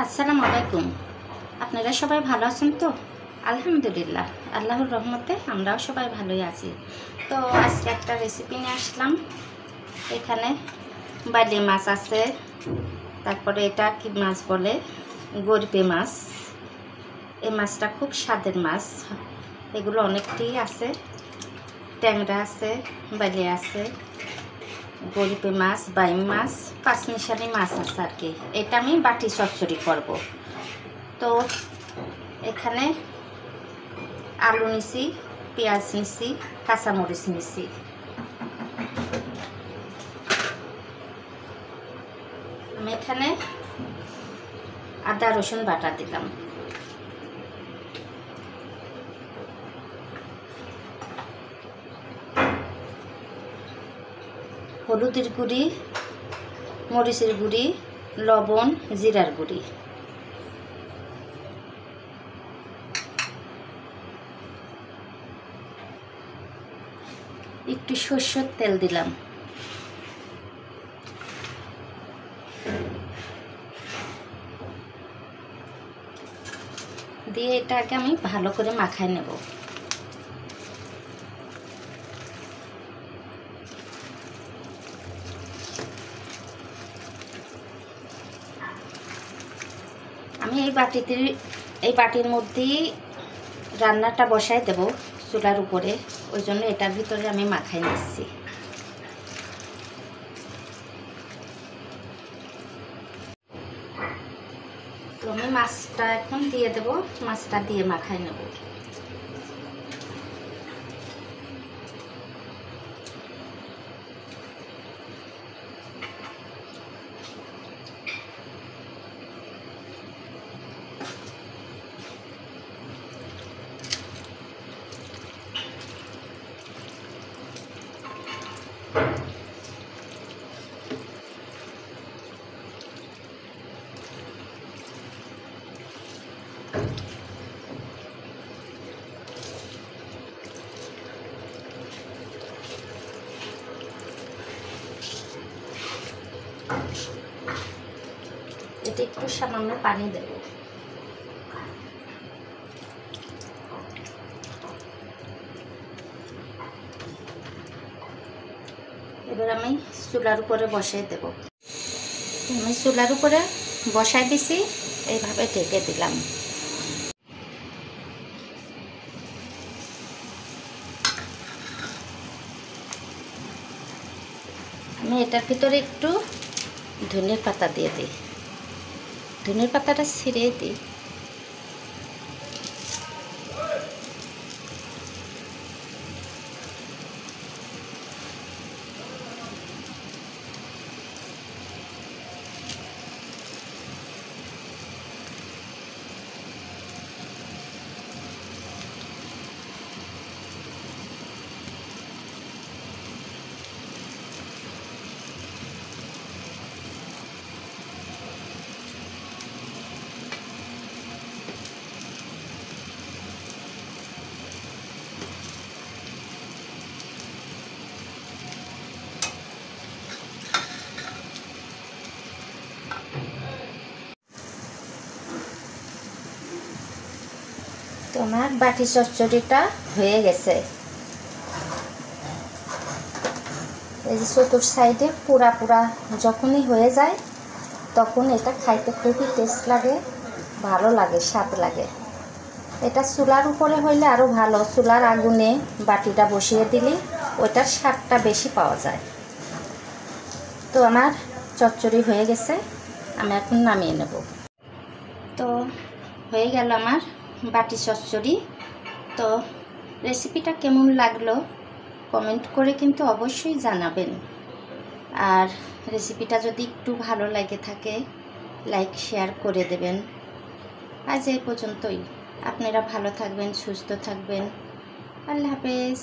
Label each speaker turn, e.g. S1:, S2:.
S1: আসসালামু আলাইকুম। আপনারা সবাই ভালো আছেন তো? আলহামদুলিল্লাহ, আল্লাহর রহমতে আমরাও সবাই ভালোই আছি। তো আজকে একটা রেসিপি নিয়ে আসলাম। এখানে বাইলি মাছ আছে, তারপরে এটা কি মাছ বলে, গরপে মাছ। এই মাছটা খুব স্বাদের মাছ। এগুলো অনেকটি আছে, ট্যাংরা আছে, বাইলি আছে, গরিপে মাছ, বাইম মাছ, পাঁচমিশালি মাছ আছে আর কি। এটা আমি বাটি চচ্চড়ি করব। তো এখানে আলু নিছি, পেঁয়াজ নিছি, কাঁচামরিচ নিছি। আমি এখানে আদা রসুন বাটা দিলাম। হলুদের গুঁড়ি, মরিচের গুঁড়ি, লবণ, জিরার গুঁড়ি। একটু সরষের তেল দিলাম। দিয়ে এটাকে আমি ভালো করে মাখায় নেব। আমি এই বাটির মধ্যেই রান্নাটা বসাই দেব চুলার উপরে, ওই জন্য এটার ভিতরে আমি মাখাই নিচ্ছি। তো আমি মাছটা এখন দিয়ে দেব, মাছটা দিয়ে মাখাই নেব। এটা একটু সামান্য পানি দেব। এবার আমি চুলার উপরে বসাই দেব। আমি চুলার উপরে বসাই দিছি, এইভাবে ঢেকে দিলাম। আমি এটার ভিতরে একটু ধনের পাতা দিয়ে দিই। ধনের পাতাটা ছিঁড়ে দিই। তোমার বাটি চচ্চড়িটা হয়ে গেছে। এই যে চতুর সাইডে পুরা পুরা যখনই হয়ে যায় তখন এটা খাইতে খুবই টেস্ট লাগে, ভালো লাগে, স্বাদ লাগে। এটা চুলার উপরে হইলে আরও ভালো। চুলার আগুনে বাটিটা বসিয়ে দিলে ওইটার স্বাদটা বেশি পাওয়া যায়। তো আমার চচ্চড়ি হয়ে গেছে, আমি এখন নামিয়ে নেব। তো হয়ে গেল আমার বাটি চচ্চড়ি। তো রেসিপিটা কেমন লাগলো কমেন্ট করে কিন্তু অবশ্যই জানাবেন। আর রেসিপিটা যদি একটু ভালো লাগে থাকে লাইক শেয়ার করে দেবেন। আজ এই পর্যন্তই। আপনারা ভালো থাকবেন, সুস্থ থাকবেন। আল্লাহ হাফেজ।